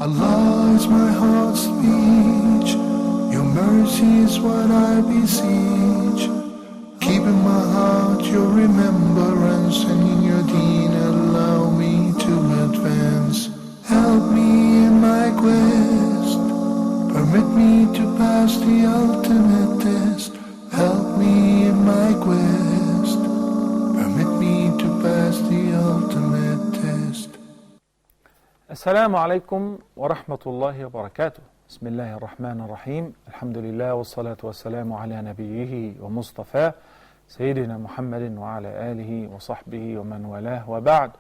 Allah is my heart's speech, your mercy is what I beseech. Keep in my heart your remembrance, and in your deen allow me to advance. Help me in my quest, permit me to pass the ultimate test. Help me in my quest, permit me to pass the ultimate test. السلام عليكم ورحمة الله وبركاته. بسم الله الرحمن الرحيم. الحمد لله والصلاة والسلام على نبيه ومصطفاه سيدنا محمد وعلى آله وصحبه ومن والاه وبعد.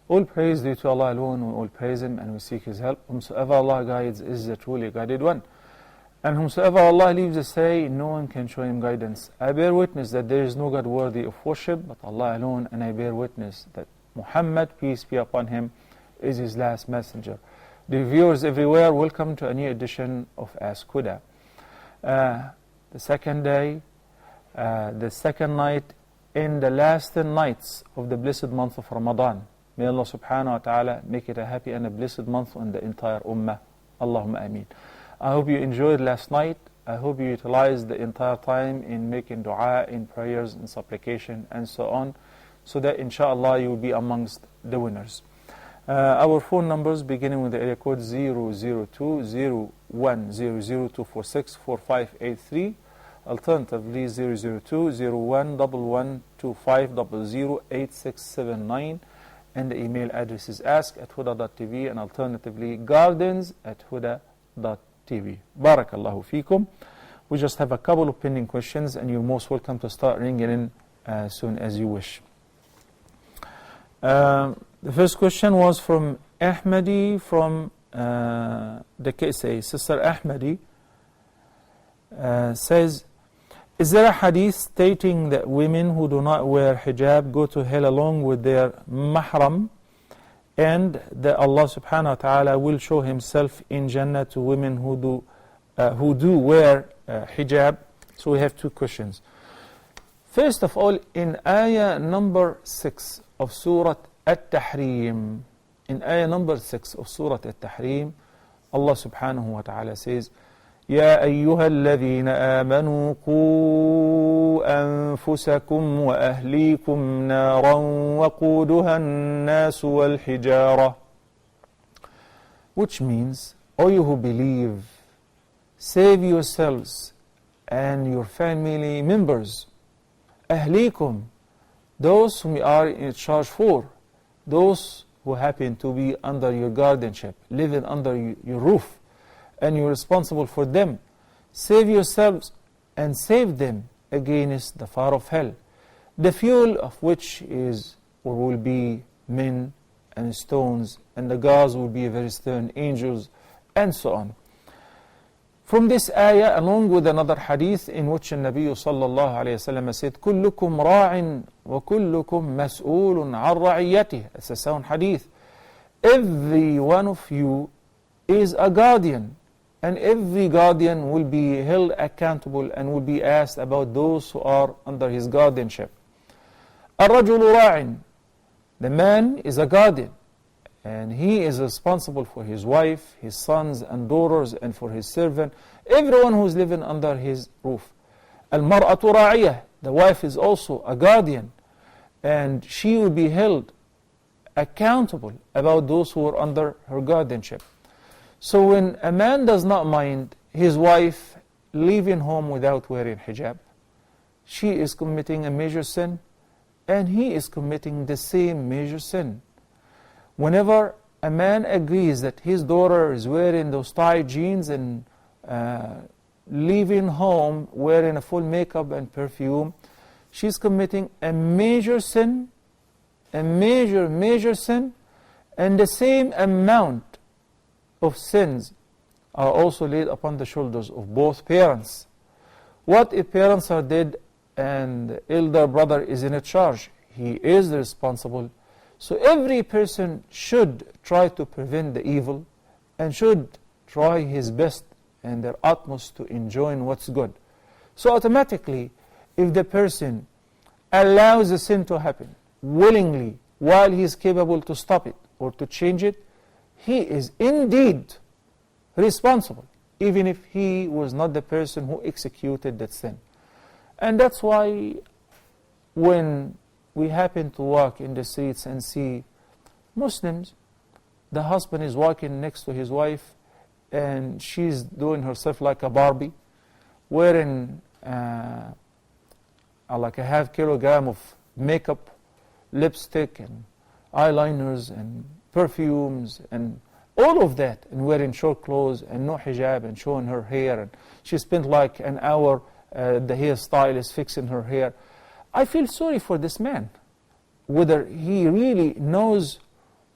All praise due to Allah alone, we all praise Him and we seek His help. Whomsoever Allah guides is the truly guided one. And whomsoever Allah leaves astray, no one can show him guidance. I bear witness that there is no God worthy of worship but Allah alone, and I bear witness that Muhammad, peace be upon him, is his last messenger. Dear viewers everywhere, welcome to a new edition of Ask Huda. The second day, the second night in the last 10 nights of the blessed month of Ramadan. May Allah subhanahu wa ta'ala make it a happy and a blessed month on the entire ummah. Allahumma ameen. I hope you enjoyed last night. I hope you utilized the entire time in making dua, in prayers, in supplication, and so on, so that inshallah you will be amongst the winners. Our phone numbers beginning with the area code 002-0100-246-4583, alternatively 002-011125008679, and the email address is ask@huda.tv, and alternatively gardens@huda.tv. Barakallahu feekum. We just have a couple of pending questions, and you're most welcome to start ringing in as soon as you wish. The first question was from Ahmadi from the KSA. Sister Ahmadi says, is there a hadith stating that women who do not wear hijab go to hell along with their mahram, and that Allah subhanahu wa ta'ala will show Himself in Jannah to women who do wear hijab? So we have two questions. First of all, in ayah number 6 of Surah At-Tahrim, in ayah number 6 of Surah At-Tahrim, Allah subhanahu wa ta'ala says, يا أيها الذين آمنوا قوا أنفسكم وأهليكم نارا وقودها الناس والحجارة. Which means, O you who believe, save yourselves and your family members. أهليكم, those whom you are in charge for, those who happen to be under your guardianship, living under your roof, and you're responsible for them. Save yourselves and save them against the fire of hell, the fuel of which is or will be men and stones, and the gas will be very stern angels, and so on. From this ayah, along with another hadith in which the Nabi sallallahu alayhi wa sallam said, كُلُّكُمْ رَاعٍ وَكُلُّكُمْ مَسْئُولٌ عَنْ رَعِيَّتِهِ. It's a sound hadith. Every one of you is a guardian, and every guardian will be held accountable and will be asked about those who are under his guardianship. الرَّجُلُ رَاعٍ, the man is a guardian, and he is responsible for his wife, his sons and daughters, and for his servant, everyone who is living under his roof. الْمَرْأَةُ رَاعِيَةٌ, the wife is also a guardian, and she will be held accountable about those who are under her guardianship. So when a man does not mind his wife leaving home without wearing hijab, she is committing a major sin, and he is committing the same major sin. Whenever a man agrees that his daughter is wearing those tight jeans and leaving home wearing a full makeup and perfume, she's committing a major sin, a major sin, and the same amount of sins are also laid upon the shoulders of both parents. What if parents are dead and the elder brother is in charge? He is responsible. So every person should try to prevent the evil and should try his best and their utmost to enjoy what's good. So automatically, if the person allows the sin to happen willingly while he is capable to stop it or to change it, he is indeed responsible, even if he was not the person who executed that sin. And that's why when we happen to walk in the streets and see Muslims, the husband is walking next to his wife and she's doing herself like a Barbie, wearing like a half kilogram of makeup, lipstick and eyeliners and perfumes and all of that, and wearing short clothes and no hijab and showing her hair, and she spent like an hour, the hairstylist fixing her hair. I feel sorry for this man, whether he really knows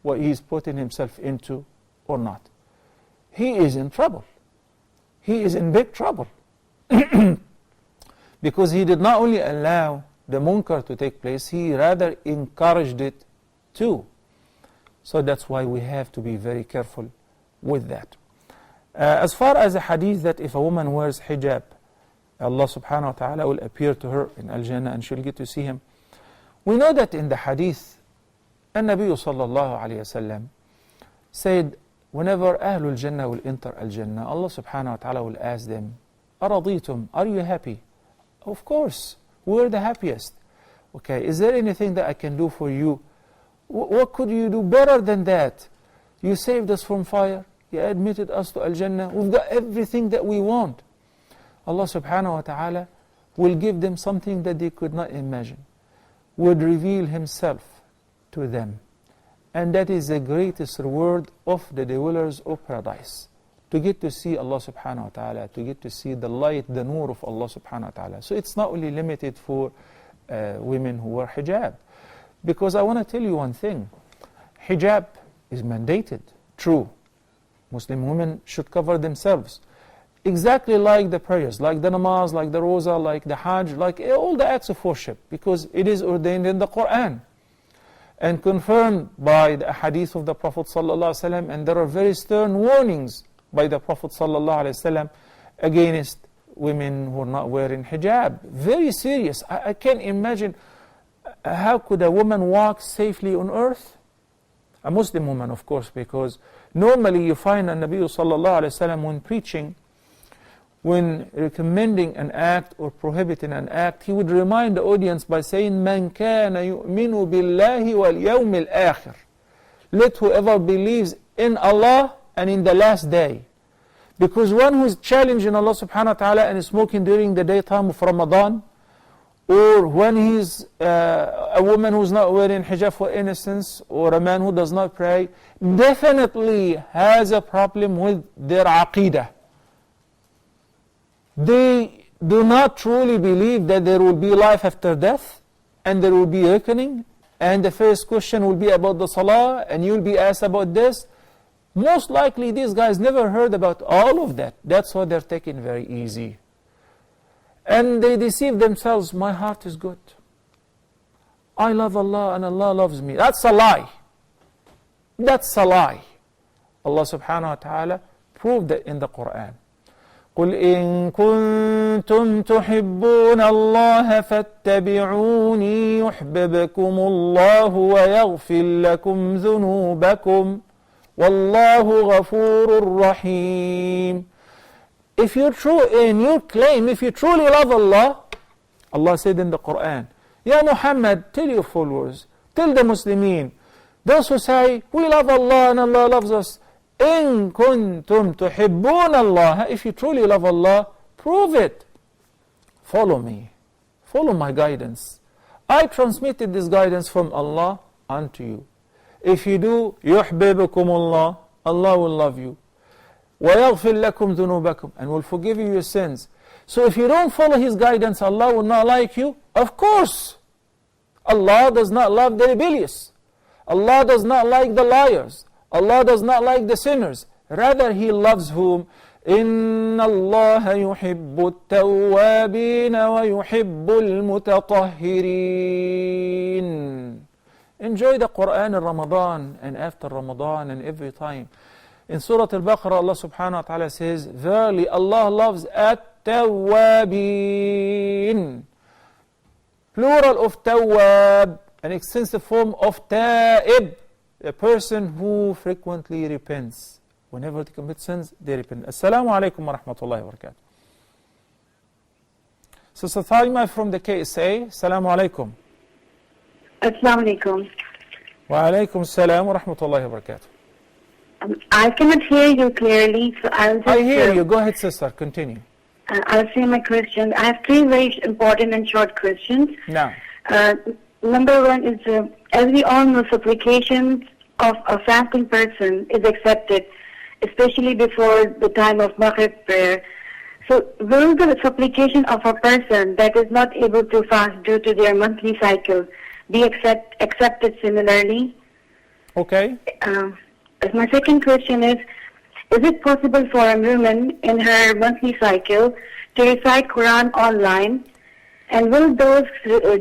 what he's putting himself into or not. He is in trouble. He is in big trouble. Because he did not only allow the munkar to take place, he rather encouraged it too. So that's why we have to be very careful with that. As far as a hadith that if a woman wears hijab, Allah subhanahu wa ta'ala will appear to her in Al-Jannah and she'll get to see him. We know that in the hadith, An-Nabi sallallahu alayhi wa sallam said, whenever Ahlul Jannah will enter Al-Jannah, Allah subhanahu wa ta'ala will ask them, Araditum, are you happy? Of course, we're the happiest. Okay, is there anything that I can do for you? What could you do better than that? You saved us from fire. You admitted us to Al-Jannah. We've got everything that we want. Allah subhanahu wa ta'ala will give them something that they could not imagine. Would reveal Himself to them. And that is the greatest reward of the dwellers of paradise. To get to see Allah subhanahu wa ta'ala, to get to see the light, the nur of Allah subhanahu wa ta'ala. So it's not only limited for women who wear hijab. Because I want to tell you one thing. Hijab is mandated, true. Muslim women should cover themselves. Exactly like the prayers, like the namaz, like the roza, like the hajj, like all the acts of worship. Because it is ordained in the Quran. And confirmed by the hadith of the Prophet ﷺ, and there are very stern warnings by the Prophet ﷺ against women who are not wearing hijab. Very serious. I can't imagine how could a woman walk safely on earth? A Muslim woman, of course, because normally you find An-Nabi ﷺ when preaching, when recommending an act or prohibiting an act, he would remind the audience by saying, مَنْ كَانَ يُؤْمِنُ بِاللَّهِ وَالْيَوْمِ الْآخِرِ. Let whoever believes in Allah and in the last day. Because one who is challenging Allah subhanahu wa ta'ala and is smoking during the daytime of Ramadan, or when he's a woman who's not wearing hijab for innocence, or a man who does not pray, definitely has a problem with their aqidah. They do not truly believe that there will be life after death, and there will be reckoning, and the first question will be about the salah, and you'll be asked about this. Most likely these guys never heard about all of that. That's why they're taking very easy. And they deceive themselves, my heart is good. I love Allah and Allah loves me. That's a lie. That's a lie. Allah subhanahu wa ta'ala proved that in the Quran. قُلْ إِن كُنتُمْ تُحِبُّونَ اللَّهَ فَاتَّبِعُونِي يُحْبِبْكُمُ اللَّهُ وَيَغْفِرْ لَكُمْ ذُنُوبَكُمْ وَاللَّهُ غَفُورٌ رَحِيمٌ. If you claim, if you truly love Allah, Allah said in the Quran, Ya Muhammad, tell your followers, tell the Muslimin, those who say, we love Allah and Allah loves us, إِن كُنتُمْ تُحِبُّونَ اللَّهَ, if you truly love Allah, prove it. Follow me. Follow my guidance. I transmitted this guidance from Allah unto you. If you do, يُحْبِبُكُمُ اللَّهُ, Allah will love you. وَيَغْفِرْ لَكُمْ ذُنُوبَكُمْ, and will forgive you your sins. So if you don't follow His guidance, Allah will not like you. Of course, Allah does not love the rebellious. Allah does not like the liars. Allah does not like the sinners. Rather, He loves whom? إِنَّ اللَّهَ يُحِبُّ التَّوَّابِينَ وَيُحِبُّ الْمُتَطَهِّرِينَ. Enjoy the Quran in Ramadan and after Ramadan and every time. In Surah Al-Baqarah, Allah subhanahu wa ta'ala says, verily Allah loves at-tawwabin. Plural of tawwab, an extensive form of ta'ib, a person who frequently repents. Whenever they commit sins, they repent. Assalamu alaikum wa rahmatullahi wa barakatuh. Sister Thaima from the KSA, Assalamu alaikum. Assalamu alaikum. Wa alaikum assalam wa rahmatullahi wa barakatuh. I cannot hear you clearly, so I'll just... I hear you. Go ahead, sister. Continue. I'll say my question. I have three very important and short questions. Now. Number one is, as we all know, supplications of a fasting person is accepted, especially before the time of Maghrib prayer. So will the supplication of a person that is not able to fast due to their monthly cycle be accepted similarly? Okay. My second question is it possible for a woman in her monthly cycle to recite Quran online? And will those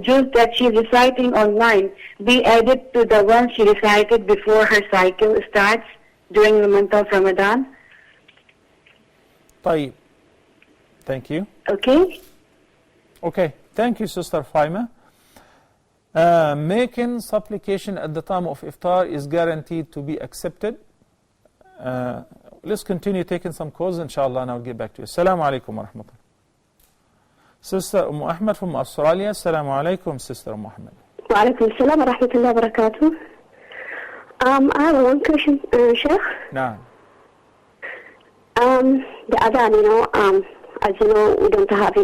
juz that she is reciting online be added to the ones she recited before her cycle starts during the month of Ramadan? طيب. Thank you. Okay. Okay. Thank you, Sister Faima. Making supplication at the time of iftar is guaranteed to be accepted. Let's continue taking some calls, inshallah, and I'll get back to you. Assalamu alaikum wa rahmatullah. Sister Ahmed from Australia. Assalamu alaikum, Sister Ahmed. Wa alaikum assalam wa rahmatullahi wa barakatuh. I have one question, Sheikh. Nah. The adhan, as you know, we don't have,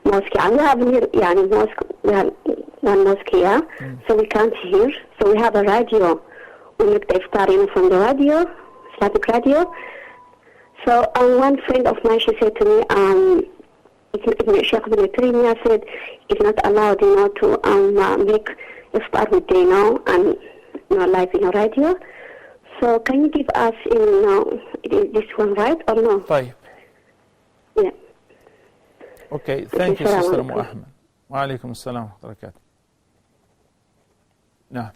mosque. We have mosque, we have one mosque here, so we can't hear. So we have a radio. We make the iftar, from the radio, Islamic radio. So one friend of mine, she said to me, Sheikh Ibn Taymiyyah said it's not allowed, to make iftar with and live radio. So can you give us, is this one right or no? طيب. Yeah. Okay, thank you, Sister Ahmed. Wa alaikum assalam wa barakatuh. Nah.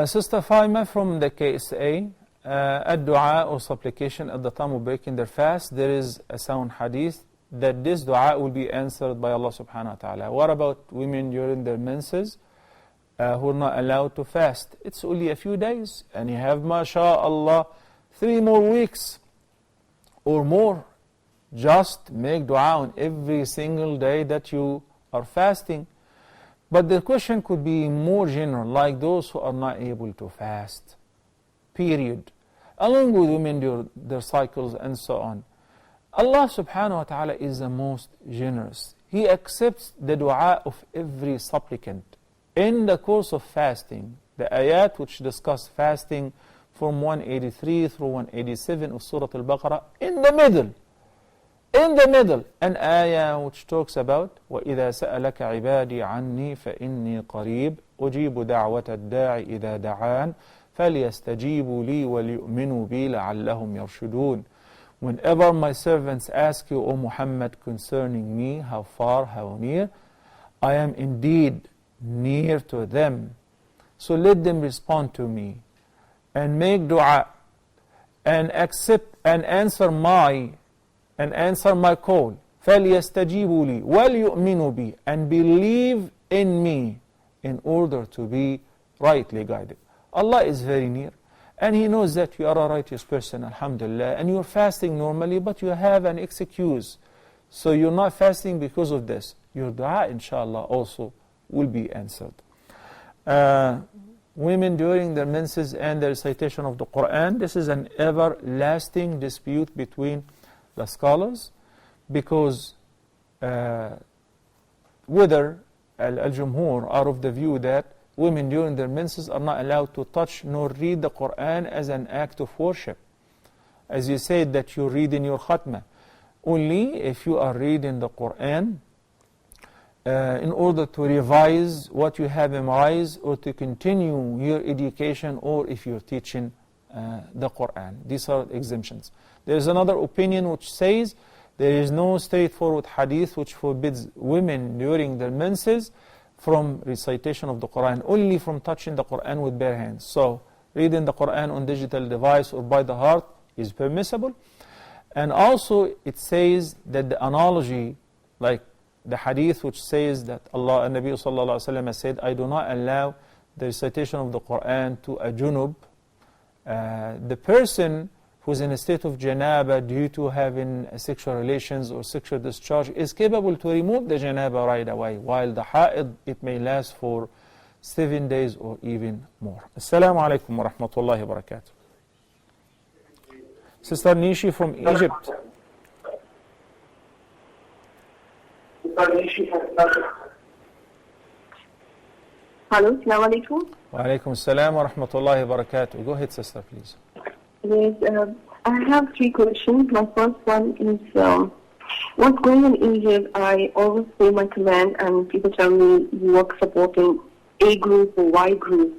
Sister Faima from the KSA, dua or supplication at the time of breaking their fast, there is a sound hadith that this dua will be answered by Allah subhanahu wa ta'ala. What about women during their menses who are not allowed to fast? It's only a few days, and you have, mashallah, 3 more weeks or more. Just make dua on every single day that you are fasting. But the question could be more general, like those who are not able to fast, period, along with women during their cycles and so on. Allah subhanahu wa ta'ala is the most generous. He accepts the dua of every supplicant. In the course of fasting, the ayat which discuss fasting from 183 through 187 of Surah Al-Baqarah, in the middle, an ayah which talks about وَإِذَا سَأَلَكَ عِبَادِي عَنِّي فَإِنِّي قَرِيبٌ أُجِيبُ دَعْوَةَ الدَّاعِ إِذَا دَعَانِ فَلْيَسْتَجِيبُوا لِي وَلْيُؤْمِنُوا بِي لَعَلَّهُمْ يَرْشُدُونَ. Whenever my servants ask you, O Muhammad, concerning me, how far, how near, I am indeed near to them. So let them respond to me and make dua and accept and answer my call. فَلْيَسْتَجِيبُوا لِي وَلْيُؤْمِنُوا بِي, and believe in me in order to be rightly guided. Allah is very near, and He knows that you are a righteous person, alhamdulillah, and you're fasting normally, but you have an excuse. So you're not fasting because of this. Your dua, inshallah, also will be answered. Women during their menses and the recitation of the Quran, this is an everlasting dispute between the scholars, because whether al-Jumhur are of the view that women during their menses are not allowed to touch nor read the Quran as an act of worship. As you said that you read in your khatma. Only if you are reading the Quran in order to revise what you have memorized, or to continue your education, or if you're teaching the Quran. These are exemptions. There is another opinion which says there is no straightforward hadith which forbids women during their menses from recitation of the Quran, only from touching the Quran with bare hands. So reading the Quran on digital device or by the heart is permissible. And also it says that the analogy, like the hadith which says that Allah and Nabi sallallahu alaihi wasallam said, I do not allow the recitation of the Quran to a junub, the person who's in a state of janaba due to having sexual relations or sexual discharge is capable to remove the janaba right away, while the ha'id, it may last for 7 days or even more. Assalamu alaikum wa rahmatullahi wa barakatuh. Sister Nishi from Egypt. Hello, Assalamu alaikum. Wa alaikum assalam wa rahmatullahi wa barakatuh. Go ahead, sister, please. Yes, I have 3 questions. My first one is, what's going on in Egypt? I always say my command and people tell me you work supporting A group or Y group.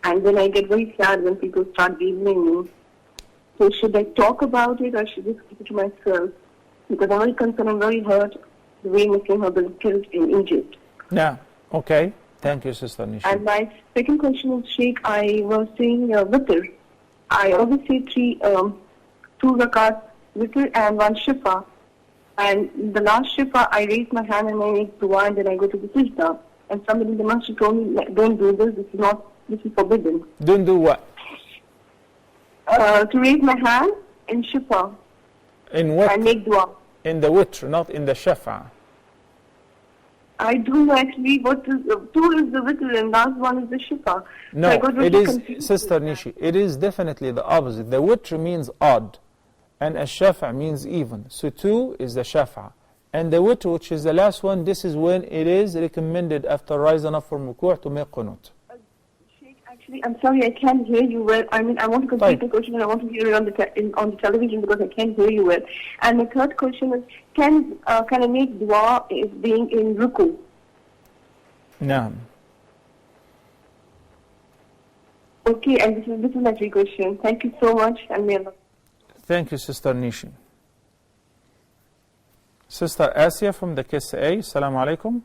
And then I get very sad when people start blaming me. So should I talk about it or should I keep it to myself? Because I'm very concerned, I'm very hurt the way Muslims have been killed in Egypt. Yeah, okay. Thank you, Sister Nishi. And my second question is, Sheikh, I was saying witr. I always say 2 rakats witr and 1 shifa. And the last shifa, I raise my hand and I make dua and then I go to the sajda. And somebody in the masjid told me, don't do this, this is forbidden. Don't do what? To raise my hand in shifa. In what? And make dua. In the witr, not in the shafa. I don't know actually what is, 2 is the witr and last one is the shifa. No, so I got it really is, confused Sister with that. Nishi, it is definitely the opposite. The witr means odd, and a shafa means even. So 2 is the shafa. And the witr, which is the last one, this is when it is recommended after rising up from ruku' to make qunut. Sheikh, actually, I'm sorry, I can't hear you well. I mean, I want to complete Fine. the question and I want to hear it on the television because I can't hear you well. And the third question is, can I make dua if being in ruku? Naam. Okay, and this is my 3 question. Thank you so much, and may Allah. Thank you, Sister Nishi. Sister Asia from the KSA, Assalamu alaikum.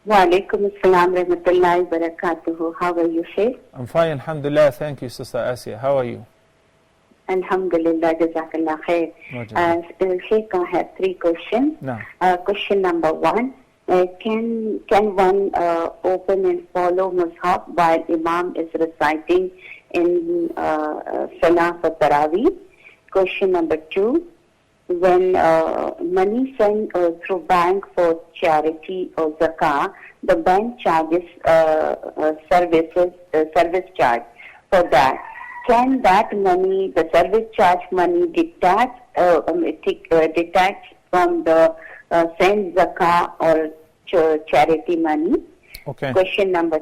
Wa alaikum assalam rahmatullahi wa barakatuhu. How are you, Sheikh? I'm fine, alhamdulillah. Thank you, Sister Asia. How are you? Alhamdulillah, jazakallah khair. Sheikh, I have 3 questions. No. Question number 1. Can one open and follow Mus'haf while Imam is reciting in Salah for Taraweeh? Question number 2. When money sent through bank for charity or zakah, the bank charges service charge for that. Can that money, the service charge money, detach from the send zakah or charity money? Okay. Question number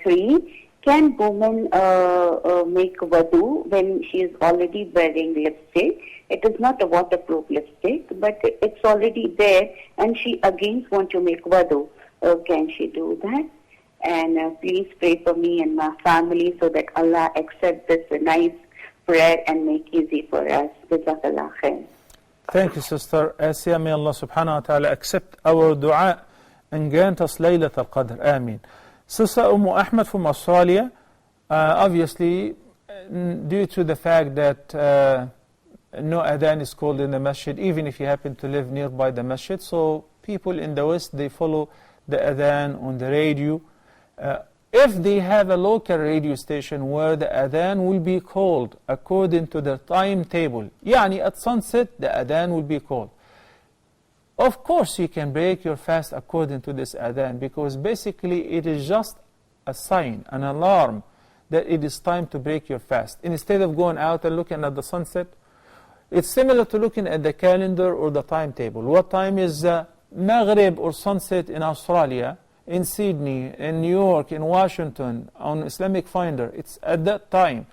3. Can woman make wudu when she is already wearing lipstick? It is not a waterproof lipstick, but it's already there, and she again wants to make wudu. Can she do that? And please pray for me and my family so that Allah accept this nice prayer and make easy for us. Jazakallah khair. Thank you, Sister Asia. May Allah subhanahu wa ta'ala accept our dua and grant us Laylat al-Qadr. Ameen. Sister Ahmed from Australia, obviously, due to the fact that no adhan is called in the masjid, even if you happen to live nearby the masjid, so people in the West, they follow the adhan on the radio. If they have a local radio station where the adhan will be called according to their timetable, yani at sunset, the adhan will be called. Of course, you can break your fast according to this adhan, because basically it is just a sign, an alarm, that it is time to break your fast. Instead of going out and looking at the sunset, it's similar to looking at the calendar or the timetable. What time is Maghrib or sunset in Australia, in Sydney, in New York, in Washington, on Islamic Finder? It's at that time.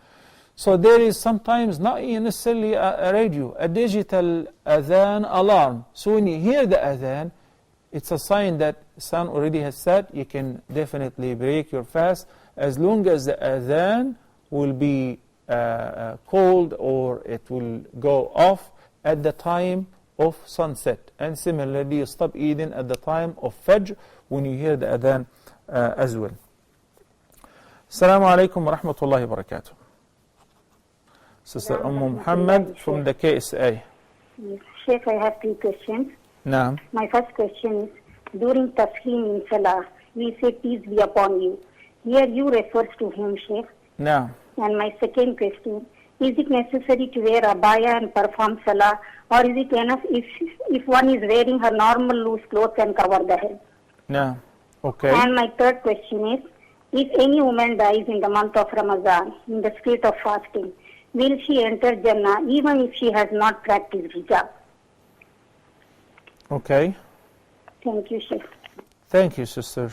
So there is sometimes not necessarily a radio, a digital adhan alarm. So when you hear the adhan, it's a sign that sun already has set. You can definitely break your fast as long as the adhan will be called or it will go off at the time of sunset. And similarly, you stop eating at the time of Fajr when you hear the adhan as well. Assalamu alaikum wa rahmatullahi wa barakatuh. Sister Muhammad from the KSA. Yes. Sheikh, I have 2 questions. Naam. My first question is, during Tasheem in Salah, we say peace be upon you. Here you refers to him, Sheikh. No. And my second question, is it necessary to wear abaya and perform salah, or is it enough if one is wearing her normal loose clothes and cover the head? No. Okay. And my third question is, if any woman dies in the month of Ramadan in the state of fasting, will she enter Jannah even if she has not practiced hijab? Okay. Thank you, Sheikh. Thank you, Sister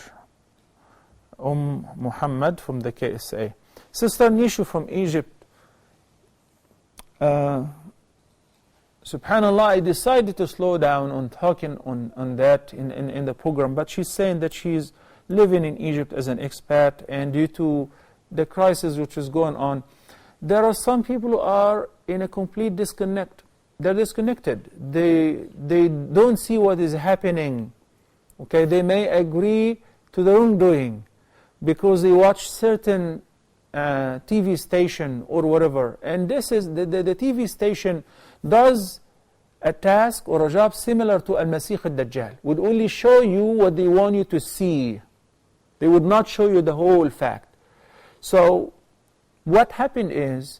Muhammad from the KSA. Sister Nishu from Egypt. Subhanallah, I decided to slow down on talking on that in the program, but she's saying that she's living in Egypt as an expat, and due to the crisis which is going on, there are some people who are in a complete disconnect. They're disconnected. They don't see what is happening. Okay, they may agree to the wrongdoing because they watch certain TV station or whatever, and this is the TV station does a task or a job similar to Al-Masih al-Dajjal. Would only show you what they want you to see. They would not show you the whole fact. So what happened is,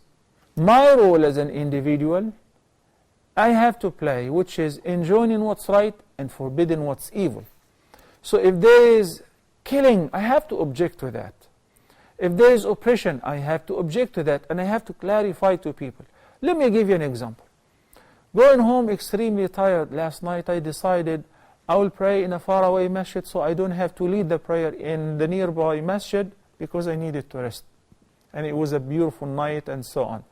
my role as an individual, I have to play, which is enjoining what's right and forbidding what's evil. So if there is killing, I have to object to that. If there is oppression, I have to object to that, and I have to clarify to people. Let me give you an example. Going home extremely tired last night, I decided I will pray in a faraway masjid so I don't have to lead the prayer in the nearby masjid because I needed to rest. And it was a beautiful night and so on.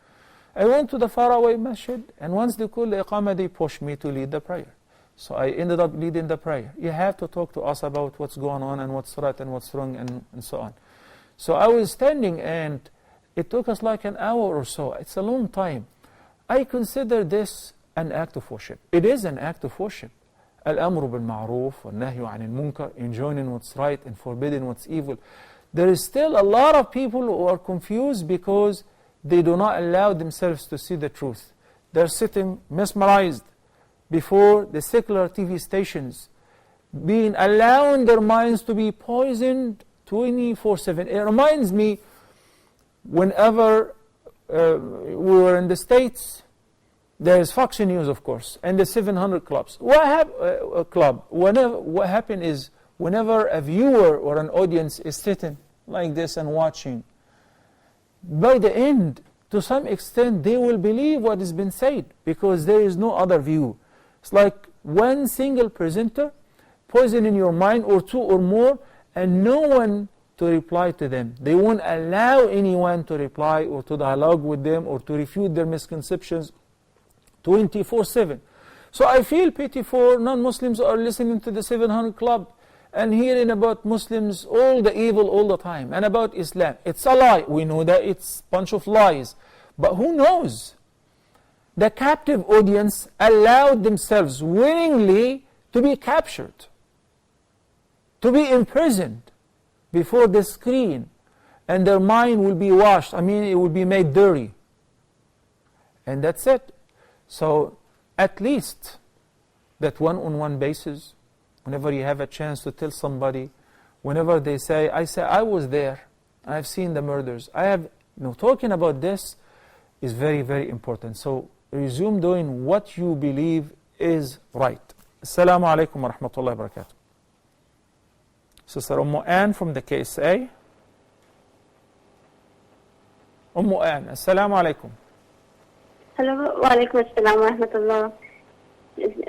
I went to the faraway masjid, and once they called the iqamah, they pushed me to lead the prayer. So I ended up leading the prayer. You have to talk to us about what's going on and what's right and what's wrong and so on. So I was standing, and it took us like an hour or so. It's a long time. I consider this an act of worship. It is an act of worship. Al-amru bil-ma'ruf, wal-nahyu anil munkar, enjoining what's right and forbidding what's evil. There is still a lot of people who are confused because they do not allow themselves to see the truth. They're sitting mesmerized before the secular TV stations, allowing their minds to be poisoned 24/7. It reminds me, whenever we were in the States, there is Fox News, of course, and the 700 Clubs. What happened is, whenever a viewer or an audience is sitting like this and watching, by the end, to some extent, they will believe what has been said because there is no other view. It's like one single presenter poisoning your mind, or two or more, and no one to reply to them. They won't allow anyone to reply or to dialogue with them or to refute their misconceptions 24/7. So I feel pity for non-Muslims who are listening to the 700 Club and hearing about Muslims, all the evil all the time, and about Islam. It's a lie. We know that it's a bunch of lies. But who knows? The captive audience allowed themselves willingly to be captured, to be imprisoned before the screen, and their mind will be washed. It will be made dirty. And that's it. So at least that one-on-one basis, whenever you have a chance to tell somebody, whenever they say, I was there, I've seen the murders, talking about this is very, very important. So resume doing what you believe is right. Assalamu alaikum wa rahmatullahi wa barakatuh. Sister Ann from the KSA. Ann, assalamu alaikum. Hello, wa alaikum assalam wa rahmatullah.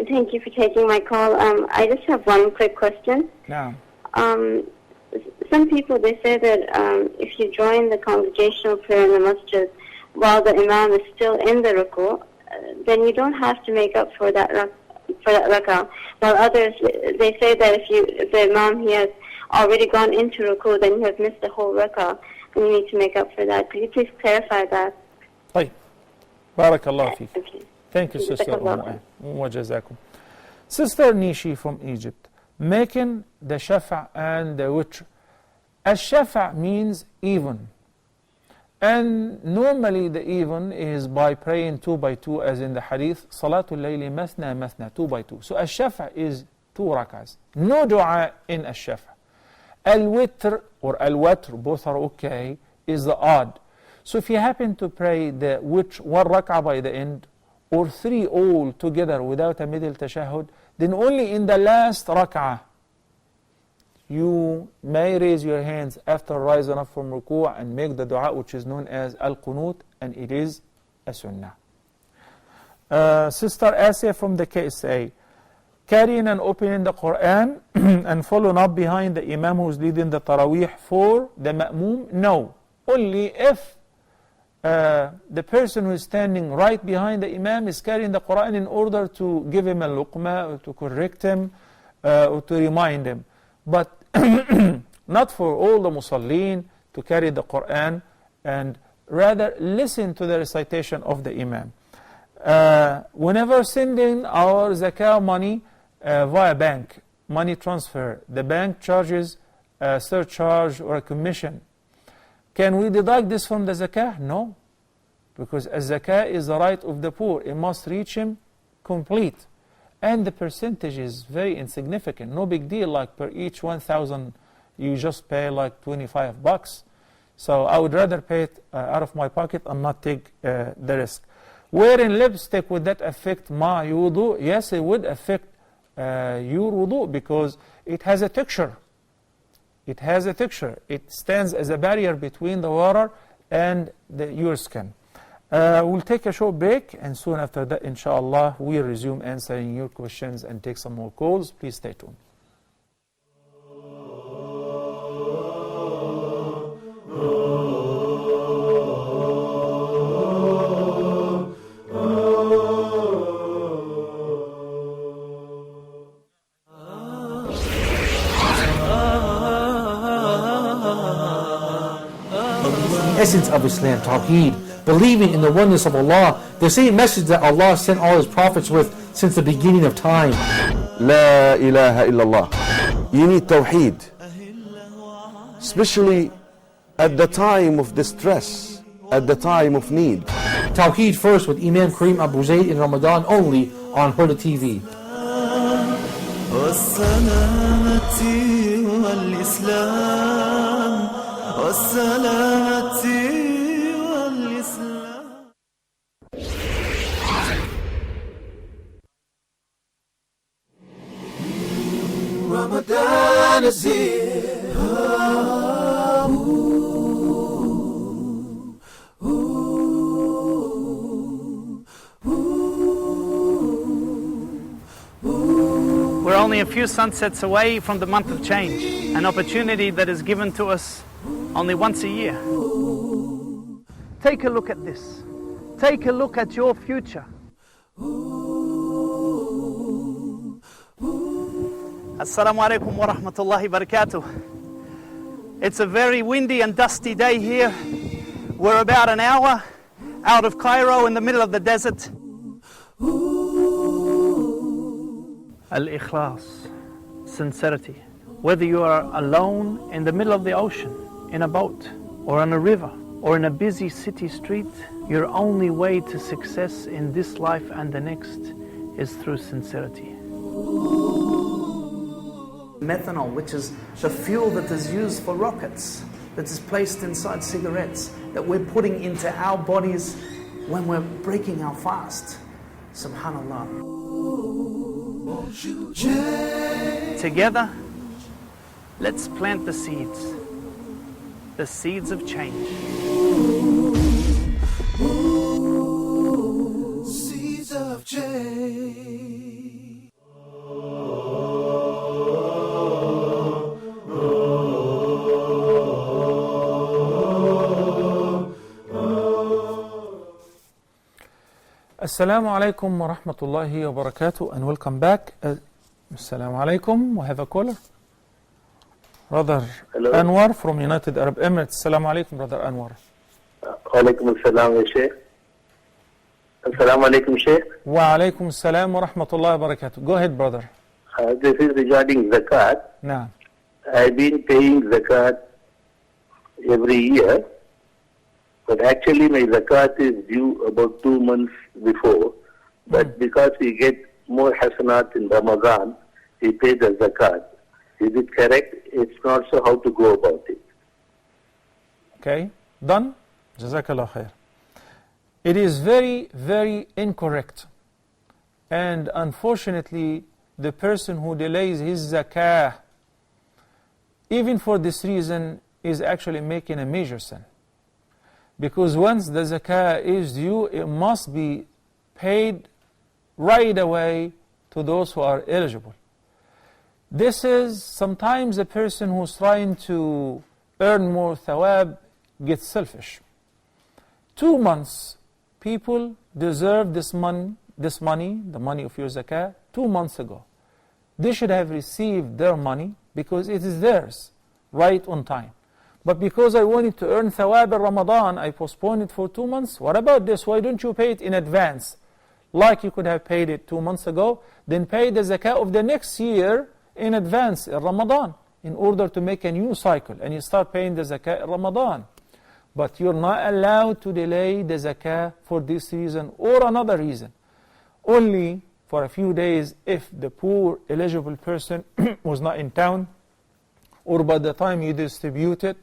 Thank you for taking my call. I just have one quick question. No. Some people, they say that if you join the congregational prayer in the masjid while the imam is still in the ruku, then you don't have to make up for that rak'ah. While others, they say that if the imam, he has already gone into ruku, then you have missed the whole rak'ah, and you need to make up for that. Could you please clarify that? طيب. Barakallah feek. Okay. Thank you, Sister Ann. Wa jazakum. Sister Nishi from Egypt, making the shafa' and the witr. Al-shafa' means even. And normally the even is by praying 2 by 2, as in the hadith, Salatul Layli Masna Masna, 2 by 2. So Al-shafa' is 2 rak'ahs. No dua in Al-shafa'. Al-witr or al-watr, both are okay, is the odd. So if you happen to pray the which one rak'ah by the end, or three all together without a middle tashahhud, then only in the last rak'ah you may raise your hands after rising up from ruku' and make the dua which is known as al-qunut, and it is a sunnah. Sister Asya from the KSA, carrying and opening the Quran and following up behind the Imam who is leading the Taraweeh for the Ma'mum? No. Only if the person who is standing right behind the Imam is carrying the Quran in order to give him a luqma, or to correct him, or to remind him. But not for all the Musallin to carry the Quran, and rather listen to the recitation of the Imam. Whenever sending our zakah money via bank, money transfer, the bank charges a surcharge or a commission. Can we deduct this from the zakah? No, because a zakah is the right of the poor. It must reach him complete. And the percentage is very insignificant. No big deal, like per each 1,000 you just pay like $25. So I would rather pay it out of my pocket and not take the risk. Wearing lipstick, would that affect my wudu? Yes, it would affect your wudu, because it has a texture. It has a texture. It stands as a barrier between the water and your skin. We'll take a short break, and soon after that, inshallah, we'll resume answering your questions and take some more calls. Please stay tuned. Essence of Islam, Tawheed, believing in the oneness of Allah, the same message that Allah sent all His prophets with since the beginning of time. La ilaha illallah. You need Tawheed, especially at the time of distress, at the time of need. Tawheed first with Imam Kareem Abu Zayd in Ramadan only on Huda TV. Ramadan is here. We're only a few sunsets away from the month of change, an opportunity that is given to us only once a year. Take a look at this. Take a look at your future. Assalamu alaikum wa rahmatullahi wa barakatuh. It's a very windy and dusty day here. We're about an hour out of Cairo in the middle of the desert. Al-Ikhlas, sincerity. Whether you are alone in the middle of the ocean, in a boat, or on a river, or in a busy city street, your only way to success in this life and the next is through sincerity. Methanol, which is the fuel that is used for rockets, that is placed inside cigarettes, that we're putting into our bodies when we're breaking our fast. Subhanallah. Together, let's plant the seeds of change. Seeds of change. Assalamu alaikum wa rahmatullahi wa barakatuh, and welcome back. Assalamu alaikum. We have a caller. Brother Hello. Anwar from United Arab Emirates. Assalamu alaikum, Brother Anwar. Walaikum assalam, Sheikh. Assalamu alaikum, Sheikh. Wa alaikum assalam wa rahmatullahi wa barakatuh. Go ahead, brother. This is regarding zakat. Nah. I've been paying zakat every year, but actually my zakat is due about 2 months before. But because we get more hasanat in Ramadan, we pay the zakat. Is it correct? It's not, so how to go about it? Okay, done? Jazakallah khair. It is very, very incorrect. And unfortunately, the person who delays his zakah, even for this reason, is actually making a major sin. Because once the zakah is due, it must be paid right away to those who are eligible. This is sometimes a person who's trying to earn more thawab gets selfish. 2 months, people deserve this money, the money of your zakah, 2 months ago. They should have received their money because it is theirs, right on time. But because I wanted to earn thawab in Ramadan, I postponed it for 2 months. What about this? Why don't you pay it in advance? Like you could have paid it 2 months ago, then pay the zakah of the next year in advance in Ramadan in order to make a new cycle, and you start paying the zakah in Ramadan. But you're not allowed to delay the zakah for this reason or another reason. Only for a few days if the poor eligible person was not in town, or by the time you distribute it,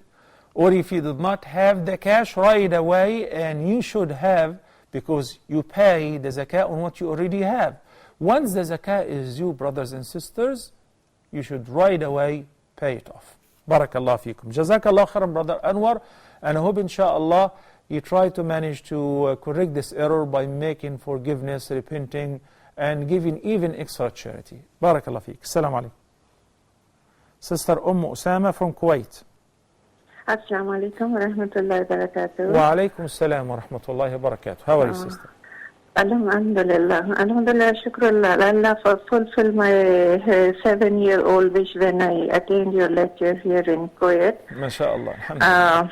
or if you did not have the cash right away, and you should have, because you pay the zakah on what you already have. Once the zakah is due, brothers and sisters, you should right away pay it off. Barakallah fikum. Jazakallah khairan, Brother Anwar. And I hope, inshallah, you try to manage to correct this error by making forgiveness, repenting, and giving even extra charity. Barakallah fikum. Assalamu alaikum. Sister Usama from Kuwait. Assalamu alaikum wa rahmatullahi wa barakatuh. Wa alaikum assalam wa rahmatullahi wa barakatuh. How are you, sister? Alhamdulillah. Alhamdulillah, shukrullah. Allah for fulfill my 7-year-old wish when I attend your lecture here in Kuwait. MashaAllah. Alhamdulillah.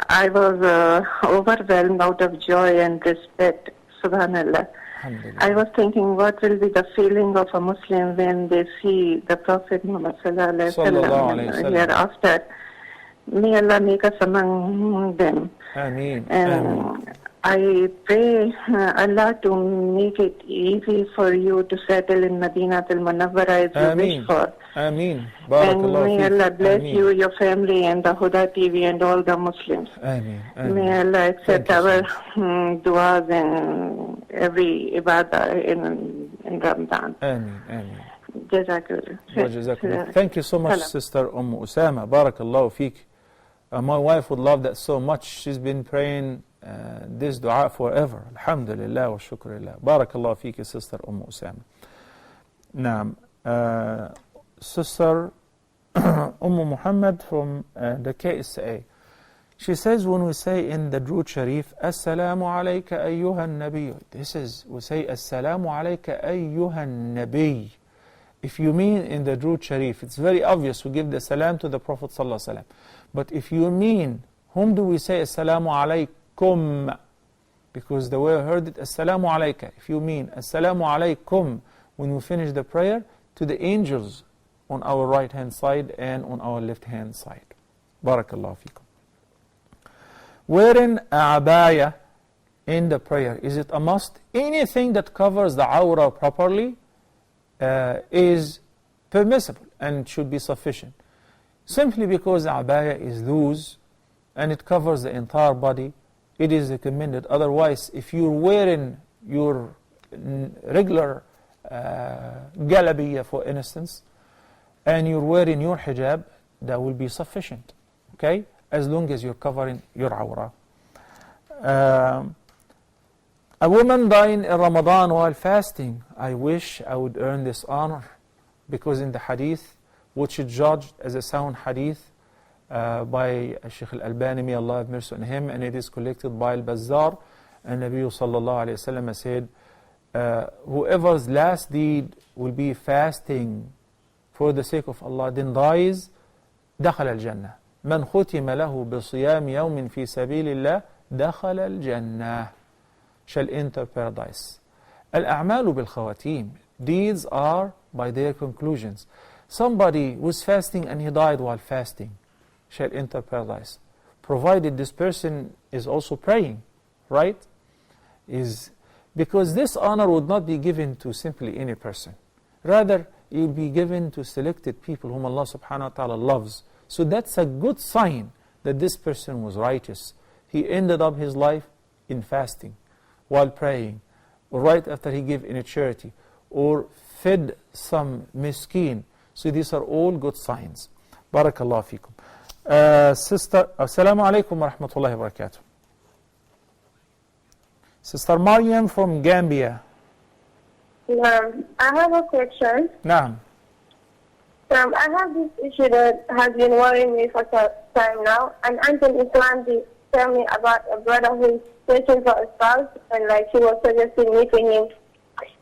I was overwhelmed out of joy and respect. Subhanallah. I was thinking, what will be the feeling of a Muslim when they see the Prophet Muhammad sallallahu alaihi wasallam hereafter? May Allah make us among them. Ameen. And I pray Allah to make it easy for you to settle in Medina al Munawwara as you wish for. Ameen. And may Allah bless you, your family, and the Huda TV and all the Muslims. Ameen. May Allah accept our du'as and every ibadah in Ramadan. Ameen. Ameen. Jazakallah. Thank you so much, Sister Usama. Barakallahu feek. My wife would love that so much. She's been praying this dua forever. Alhamdulillah wa shukrulillah. Barakallahu feek, Sister Usama. Naam. Sister Muhammad from the KSA. She says, when we say in the Durood Sharif, Assalamu alayka ayyuhan nabi. We say, Assalamu alayka ayyuhan nabi. If you mean in the Durood Sharif, it's very obvious we give the salam to the Prophet sallallahu alaihi wasallam. But if you mean, whom do we say Assalamu alaykum? Because the way I heard it, Assalamu alayka. If you mean Assalamu alaykum, when we finish the prayer, to the angels on our right hand side and on our left hand side. Barakallahu fikum. Wearing a abaya in the prayer, is it a must? Anything that covers the awra properly is permissible and should be sufficient. Simply because the abaya is loose and it covers the entire body, it is recommended. Otherwise, if you're wearing your regular galabiya, for instance, and you're wearing your hijab, that will be sufficient, okay? As long as you're covering your awra. A woman dying in Ramadan while fasting, I wish I would earn this honor, because in the hadith, which is judged as a sound hadith by Shaykh al-Albani, may Allah have mercy on him, and it is collected by Al-Bazzar, and Nabi sallallahu alayhi wa sallam said, whoever's last deed will be fasting for the sake of Allah, then dies, دخل الجنة. من ختم له بصيام يوم في سبيل الله دخل الجنة. Shall enter paradise. الأعمال بالخواتيم. Deeds are by their conclusions. Somebody was fasting and he died while fasting shall enter paradise, provided this person is also praying, right? Because this honor would not be given to simply any person. Rather, you'll be given to selected people whom Allah subhanahu wa ta'ala loves. So that's a good sign that this person was righteous. He ended up his life in fasting, while praying, or right after he gave in a charity, or fed some miskin. So these are all good signs. Barakallahu fikum. Sister, Assalamu alaikum wa rahmatullahi wa barakatuh. Sister Maryam from Gambia. I have a question. Naam. I have this issue that has been worrying me for some time now. And Uncle Islam did tell me about a brother who is searching for a spouse, and like she was suggesting meeting him.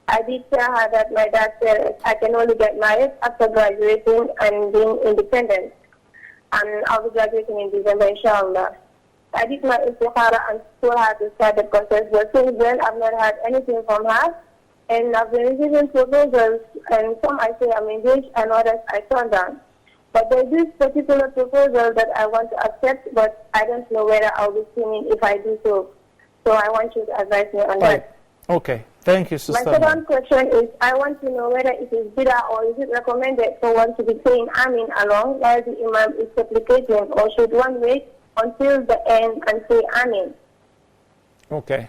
I did tell her that my dad said I can only get married after graduating and being independent. And I'll be graduating in December, inshallah. I did my istikhara and still had to start the process, but since then I've not had anything from her. And I've been receiving proposals, and some I say I'm engaged, and others I turn down. But there's this particular proposal that I want to accept, but I don't know whether I'll be sinning if I do so. So I want you to advise me on that. Okay, thank you, Sister. My second question is, I want to know whether it is bid'ah or is it recommended for one to be saying Amin along while the Imam is supplicating, or should one wait until the end and say Amin? Okay.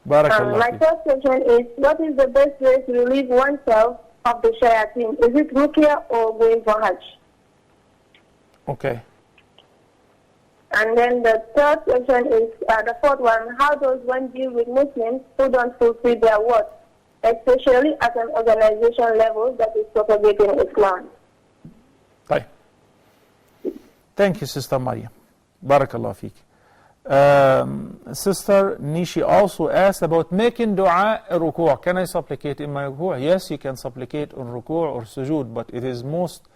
Barakallah. My third question is, what is the best way to relieve oneself of the shayateen? Is it ruqya or going for Hajj? Okay. And then the third question is, the fourth one, how does one deal with Muslims who don't fulfill their words, especially at an organization level that is propagating Islam? Bye. Thank you, Sister Maria. Barakallah fiqh. Sister Nishi also asked about making dua ruku'. Can I supplicate in my ruku'? Yes, you can supplicate on ruku' or sujood, but it is most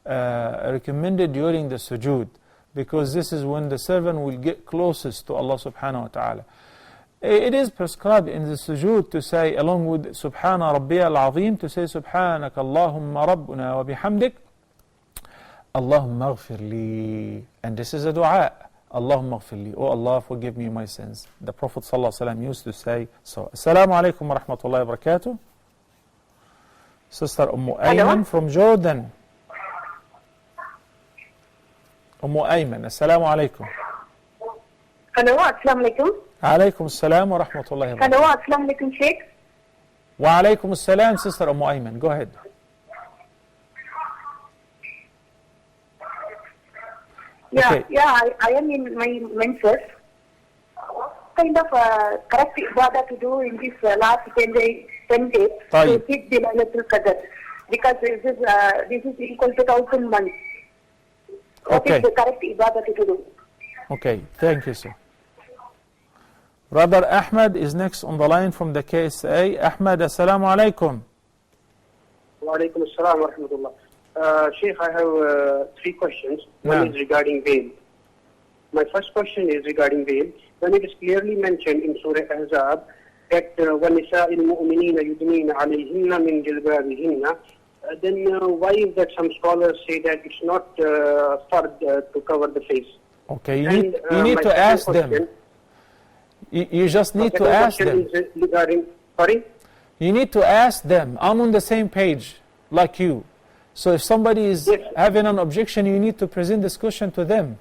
recommended during the sujood, because this is when the servant will get closest to Allah subhanahu wa ta'ala. It is prescribed in the sujood to say, along with Subhana Rabbiyal Azim, to say Subhanaka Allahumma Rabbuna wa bihamdik Allahumma aghfir li. And this is a dua. Allahumma aghfir li. Oh Allah, forgive me my sins. The Prophet ﷺ used to say so. Assalamu alaikum wa rahmatullahi wa barakatuh. Sister Ayman from Jordan. Ayman, assalamu alaikum. Hello, assalamu alaikum. Alaikum assalam wa rahmatullahi wa barakatuh. Hello, assalamu alaikum, Sheikh. Wa alaikum assalam, Sister Ayman. Go ahead. Yeah, I am in my menses. Kind of correct ibadah to do in this last 10 days to keep the Laylatul Qadr, because this is equal to 1,000 months. What is the correct ibadah to do? Okay, thank you, sir. Brother Ahmed is next on the line from the KSA. Ahmed, assalamu alaikum. Wa alaikum assalam wa rahmatullah. Sheikh, I have 3 questions. One is regarding veil. My first question is regarding veil. When it is clearly mentioned in Surah Ahzab that وَنِسَاءِ الْمُؤْمِنِينَ يُدْنِينَ عَلَيْهِنَّ مِنْ جِلْبَابِهِنَّ, then why is that some scholars say that it's not fard to cover the face? Okay, you need to ask them. You just need to ask them. Sorry? You need to ask them. I'm on the same page like you. So if somebody is having an objection, you need to present this question to them.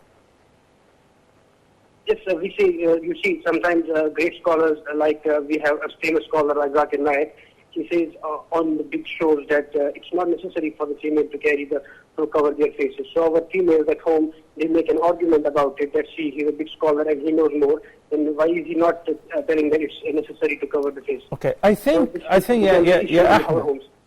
Yes, we see, you see sometimes great scholars, like we have a famous scholar like Zakir Naik, he says on the big shows that it's not necessary for the female to cover their faces. So our females at home, they make an argument about it, that he's a big scholar and he knows more, then why is he not telling that it's necessary to cover the face? Okay, I think,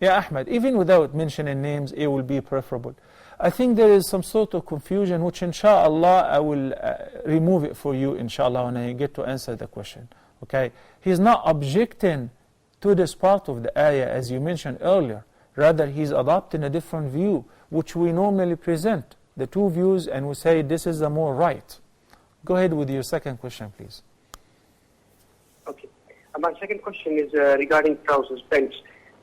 Ahmed, even without mentioning names, it will be preferable. I think there is some sort of confusion, which inshallah I will remove it for you, inshallah, when I get to answer the question. Okay, he's not objecting to this part of the ayah as you mentioned earlier. Rather, he's adopting a different view, which we normally present, the 2 views, and we say this is the more right. Go ahead with your second question, please. Okay. My second question is regarding trousers, pants.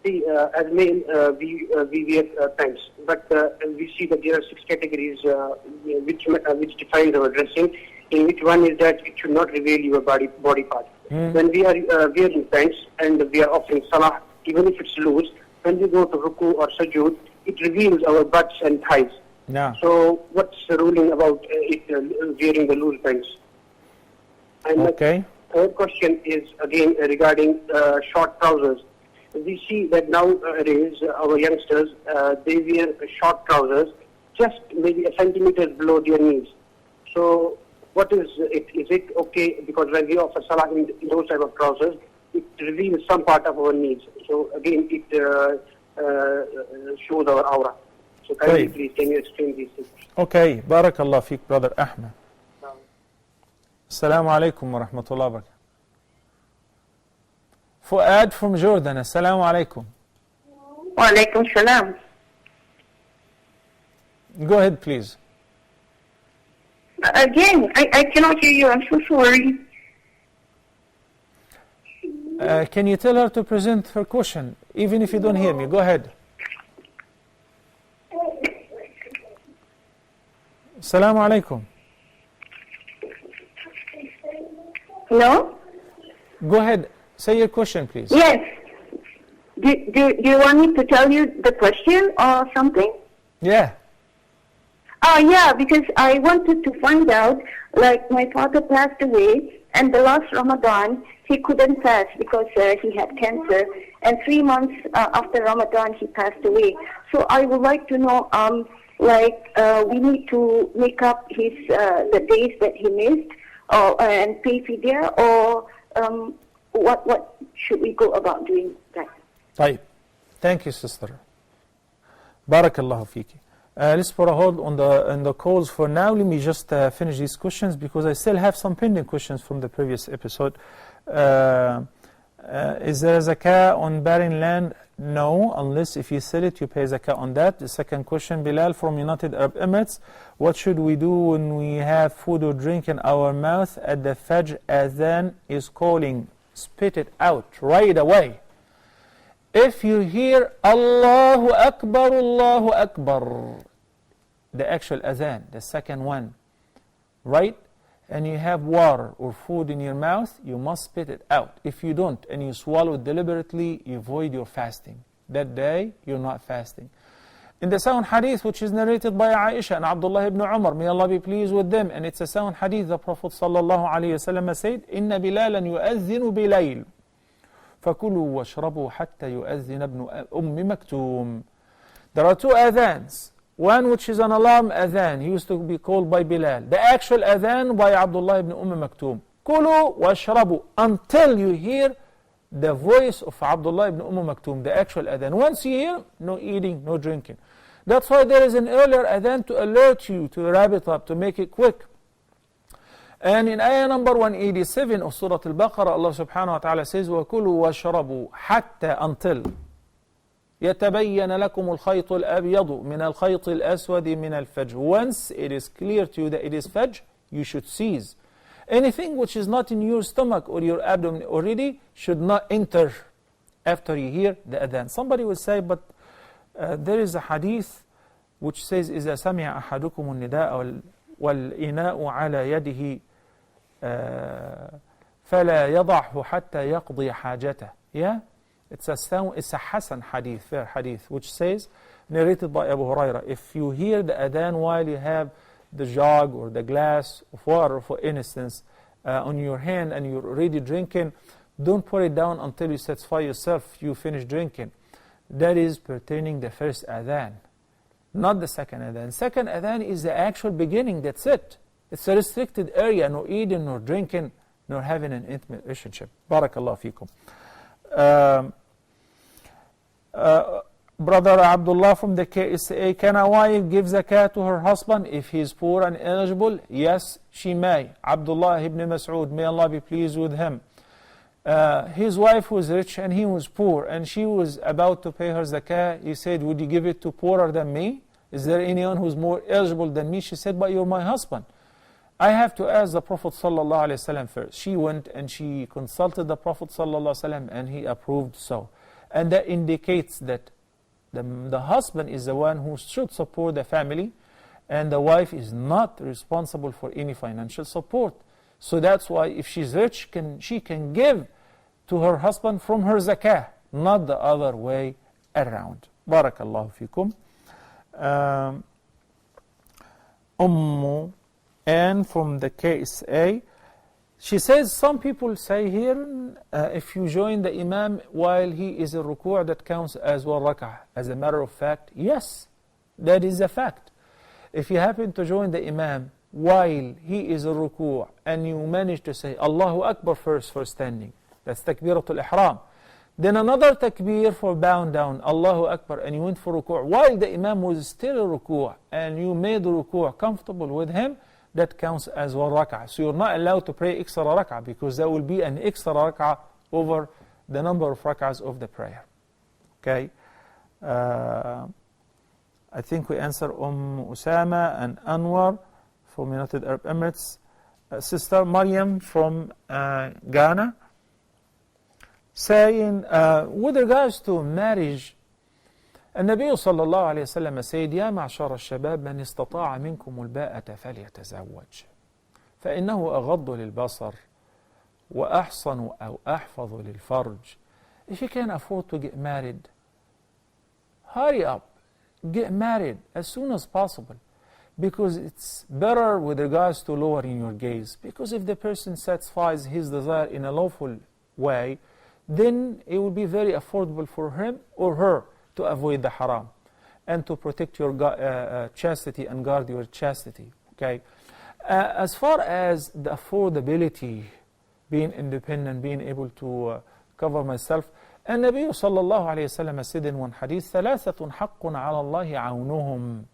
See, as men, we wear pants, but we see that there are 6 categories which define our dressing, in which one is that it should not reveal your body part. When we are wearing pants and we are offering salah, even if it's loose, when we go to ruku or sujood, it reveals our butts and thighs. Yeah. So what's the ruling about it wearing the loose pants? And Okay. the third question is again regarding short trousers. We see that nowadays our youngsters, they wear short trousers just maybe a centimeter below their knees. So what is it? Is it okay? Because when we offer salah in those type of trousers, it reveals some part of our knees. So again, it shows our aura. So kindly, please, can you explain these things? Okay. Barakallah feek, brother Ahmed. Assalamu alaikum wa rahmatullahi wa barakatuh. Fuad from Jordan. Assalamu alaikum. Wa alaikum salam. Go ahead, please. Again, I cannot hear you. I'm so sorry. Can you tell her to present her question, even if you don't hear me? Go ahead. Assalamu alaikum. Hello? Go ahead. Say your question, please. Yes. Do you want me to tell you the question or something? Yeah. Yeah, because I wanted to find out, like my father passed away, and the last Ramadan, he couldn't fast because he had cancer, and 3 months after Ramadan, he passed away. So I would like to know, we need to make up his the days that he missed, and pay fidya, or what should we go about doing that? Right. Thank you, sister. Barakallahu fiki. Let's put a hold on the calls for now. Let me just finish these questions because I still have some pending questions from the previous episode. Is there a zakah on barren land? No, unless if you sell it, you pay zakah on that. The second question, Bilal from United Arab Emirates. What should we do when we have food or drink in our mouth at the Fajr adhan is calling? Spit it out right away. If you hear Allahu Akbar, the actual adhan, the second one, right? And you have water or food in your mouth, you must spit it out. If you don't and you swallow it deliberately, you void your fasting. That day, you're not fasting. In the sound hadith, which is narrated by Aisha and Abdullah ibn Umar, may Allah be pleased with them, and it's a sound hadith, the Prophet sallallahu alayhi wasallam said, إِنَّ بِلَالًا يُؤَذِّنُ بِلَيْلٍ فَكُلُوا وَاشْرَبُوا حَتَّى يُؤَذِّنَ ابْنُ أُمِّ مَكْتُومٍ. There are two adhans. One which is an alarm adhan, he used to be called by Bilal. The actual adhan by Abdullah ibn Maktoum. Kulu washrabu, until you hear the voice of Abdullah ibn Maktoum, the actual adhan. Once you hear, no eating, no drinking. That's why there is an earlier adhan to alert you, to wrap it up, to make it quick. And in ayah number 187 of Surah Al-Baqarah, Allah subhanahu wa ta'ala says, وَكُلُوا وَاشْرَبُوا حَتَّى until يتبين لكم الخيط الأبيض من الخيط الأسود من الفجر. Once it is clear to you that it is Fajr, you should cease. Anything which is not in your stomach or your abdomen already should not enter after you hear the adhan. Somebody will say, but there is a hadith which says إذا سمع أحدكم النداء والإناء على يده فلا يضعه حتى يقضي حاجته. Yeah? It's a Hasan hadith, fair hadith, which says, narrated by Abu Huraira, if you hear the adhan while you have the jug or the glass of water, for instance, on your hand and you're already drinking, don't put it down until you satisfy yourself, you finish drinking. That is pertaining the first adhan, not the second adhan. Second adhan is the actual beginning, that's it. It's a restricted area, no eating, nor drinking, nor having an intimate relationship. Barakallah fikum. Brother Abdullah from the KSA, can a wife give zakah to her husband if he is poor and eligible? Yes, she may. Abdullah ibn Mas'ud, may Allah be pleased with him. His wife was rich and he was poor, and she was about to pay her zakah. He said, would you give it to poorer than me? Is there anyone who's more eligible than me? She said, but you're my husband. I have to ask the Prophet ﷺ first. She went and she consulted the Prophet ﷺ and he approved so. And that indicates that the husband is the one who should support the family, and the wife is not responsible for any financial support. So that's why if she's rich, she can give to her husband from her zakah, not the other way around. Barakallahu fikum. Anne from the KSA. She says, some people say here, if you join the Imam while he is in ruku', that counts as one rak'ah. As a matter of fact, yes, that is a fact. If you happen to join the Imam while he is in ruku' and you manage to say Allahu Akbar first for standing, that's takbiratul ihram. Then another takbir for bowing down, Allahu Akbar, and you went for ruku' while the Imam was still in ruku' and you made the ruku' comfortable with him, that counts as one rak'ah. So you're not allowed to pray extra rak'ah because there will be an extra rak'ah over the number of rak'ahs of the prayer. Okay? I think we answered Usama and Anwar from United Arab Emirates. Sister Maryam from Ghana saying, with regards to marriage, النبي صلى الله عليه وسلم said يا معشر الشباب من استطاع منكم الباءة فليتزوج فإنه أغض للبصر وأحصن أو أحفظ للفرج. If you can afford to get married, hurry up, get married as soon as possible, because it's better with regards to lowering your gaze. Because if the person satisfies his desire in a lawful way, then it will be very affordable for him or her to avoid the haram and to protect your chastity and guard your chastity. Okay. As far as the affordability, being independent, being able to cover myself, and Nabi sallallahu alayhi wa sallam said in one hadith, ثلاثة حق على الله عونهم.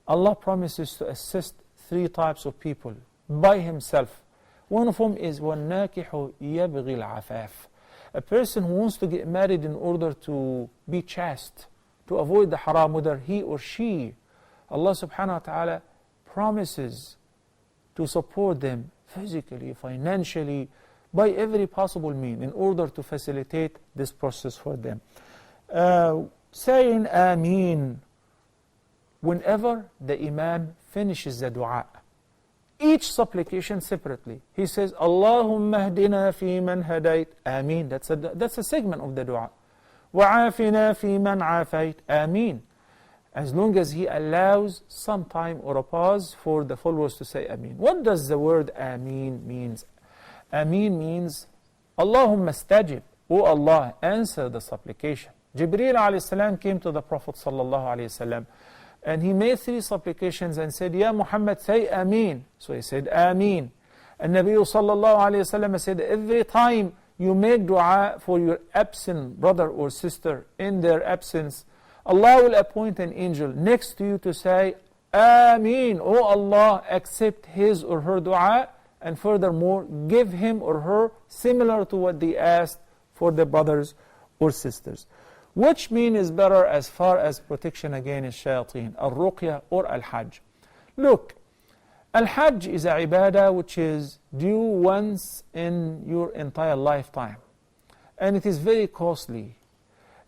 Allah promises to assist three types of people by himself. One of them is وَالنَّاكِحُ يَبْغِي الْعَفَافِ. A person who wants to get married in order to be chaste, to avoid the haram, whether he or she, Allah subhanahu wa ta'ala promises to support them physically, financially, by every possible means in order to facilitate this process for them. Saying Ameen whenever the Imam finishes the dua. Each supplication separately. He says, Allahumma hdina fi man hadayt. Ameen. That's a segment of the dua. Wa'afina fi man afayt. Ameen. As long as he allows some time or a pause for the followers to say Ameen. What does the word Ameen means? Ameen means, Allahumma stajib. O Allah, answer the supplication. Jibreel alayhi salam came to the Prophet sallallahu alayhi wasallam, and he made three supplications and said, Ya Muhammad, say Ameen. So he said Ameen. And Nabi sallallahu alayhi wasallam said, every time you make dua for your absent brother or sister in their absence, Allah will appoint an angel next to you to say, Ameen. O Allah, accept his or her dua, and furthermore, give him or her similar to what they asked for their brothers or sisters. Which mean is better as far as protection against shayateen, al-ruqya or al-hajj? Look, al-hajj is a ibadah which is due once in your entire lifetime. And it is very costly.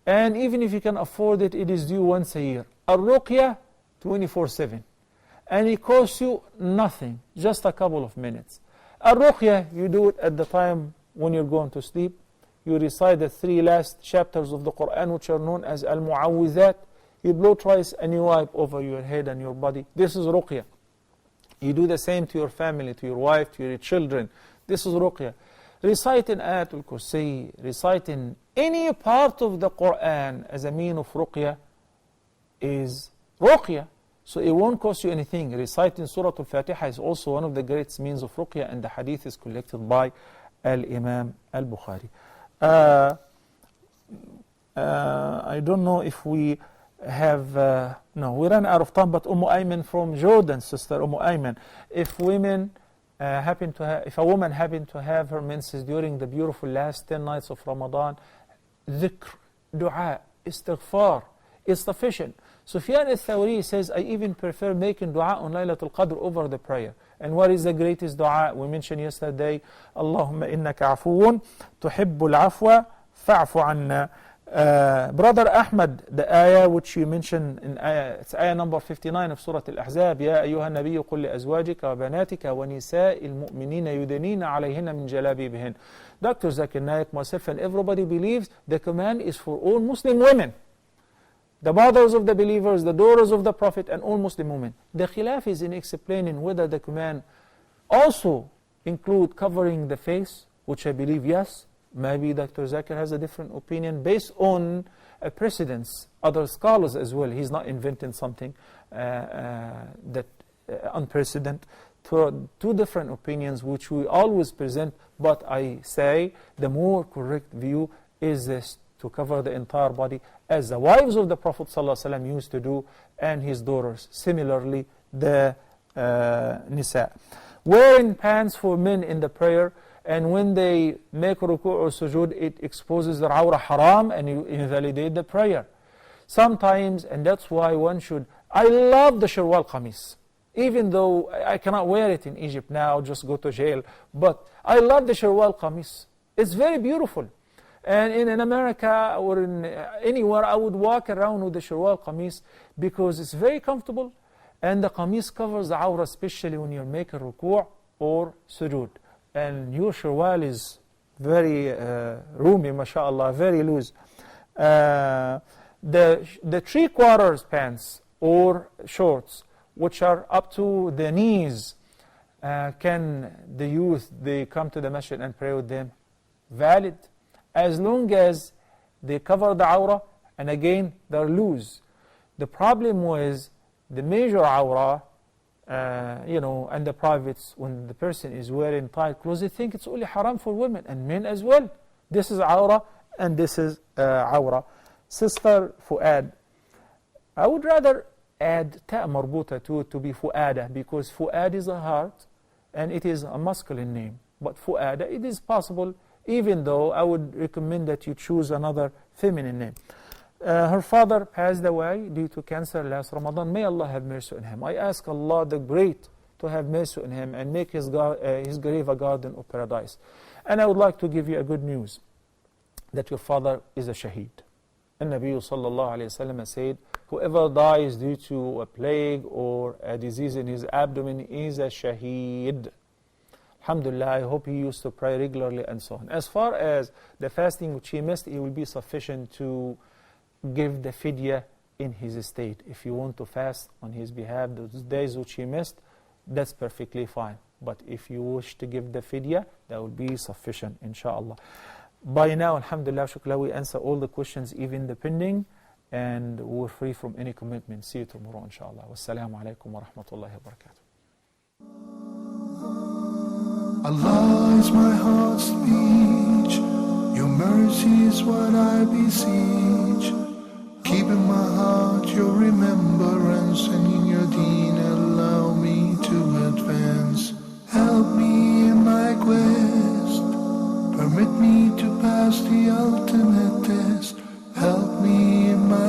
And even if you can afford it, it is due once a year. Al-ruqya, 24/7. And it costs you nothing, just a couple of minutes. Al-ruqya, you do it at the time when you're going to sleep. You recite the three last chapters of the Quran, which are known as Al-Mu'awwidhat. You blow twice and you wipe over your head and your body. This is ruqya. You do the same to your family, to your wife, to your children. This is ruqya. Reciting Ayatul Kursi, reciting any part of the Quran as a mean of ruqya is ruqya. So it won't cost you anything. Reciting Surah Al-Fatiha is also one of the great means of ruqya, and the hadith is collected by Al-Imam Al-Bukhari. I don't know if we have, no, we ran out of time, but Ayman from Jordan, Sister Ayman, if women happen to have, if a woman happen to have her menses during the beautiful last 10 nights of Ramadan, dhikr, dua, istighfar is sufficient. Sufyan al-Thawri says, I even prefer making dua on Laylatul Qadr over the prayer. And what is the greatest dua? We mentioned yesterday, Allahumma innaka afuun, tuhibbul afwa, fa'fu anna. Brother Ahmad, the ayah which you mentioned, in it's ayah number 59 of Surah Al-Ahzab, Ya ayyuha nabiyyu qul li azwajika wa banatika wa nisa'il mu'minina yudanina alayhinna min jalabibihin. Dr. Zakir Naik, myself, and everybody believes the command is for all Muslim women. the mothers of the believers, the daughters of the Prophet, and all Muslim women. The khilaf is in explaining whether the command also include covering the face, which I believe yes. Maybe Dr. Zakir has a different opinion based on precedents, other scholars as well. He's not inventing something that unprecedented. Two different opinions which we always present, but I say the more correct view is this, to cover the entire body, as the wives of the Prophet ﷺ used to do, and his daughters. Similarly, the Nisa. Wearing pants for men in the prayer, and when they make ruku' or sujood, it exposes their awrah haram and you invalidate the prayer. Sometimes, and that's why one should, I love the Shirwal Qamis. Even though I cannot wear it in Egypt now, just go to jail. But I love the Shirwal Qamis. It's very beautiful. And in America or in anywhere, I would walk around with the Shirwal Qamis because it's very comfortable. And the Qamis covers the awrah, especially when you're making ruku' or sujood. And your Shirwal is very roomy, mashallah, very loose. The 3/4 pants or shorts, which are up to the knees, can the youth, they come to the masjid and pray with them? Valid. As long as they cover the awrah, and again, they're loose. The problem was the major awrah, and the privates, when the person is wearing tight clothes, they think it's only haram for women and men as well. This is awrah and this is awrah. Sister Fuad, I would rather add ta' marbuta to be Fuada, because Fuad is a heart and it is a masculine name. But Fuada, it is possible, even though I would recommend that you choose another feminine name. Her father passed away due to cancer last Ramadan. May Allah have mercy on him. I ask Allah the Great to have mercy on him and make his grave a garden of paradise. And I would like to give you a good news, that your father is a shaheed. And Nabi sallallahu alayhi wa sallam said, whoever dies due to a plague or a disease in his abdomen is a shaheed. Alhamdulillah, I hope he used to pray regularly and so on. As far as the fasting which he missed, it will be sufficient to give the fidya in his state. If you want to fast on his behalf those days which he missed, that's perfectly fine. But if you wish to give the fidya, that will be sufficient, inshallah. By now, alhamdulillah, shukla, we answer all the questions, even the pending, and we're free from any commitment. See you tomorrow, inshallah. Wassalamu alaikum wa rahmatullahi wa barakatuh. Allah is my heart's speech, your mercy is what I beseech. Keep in my heart your remembrance, and in your deen allow me to advance. Help me in my quest, permit me to pass the ultimate test. Help me in my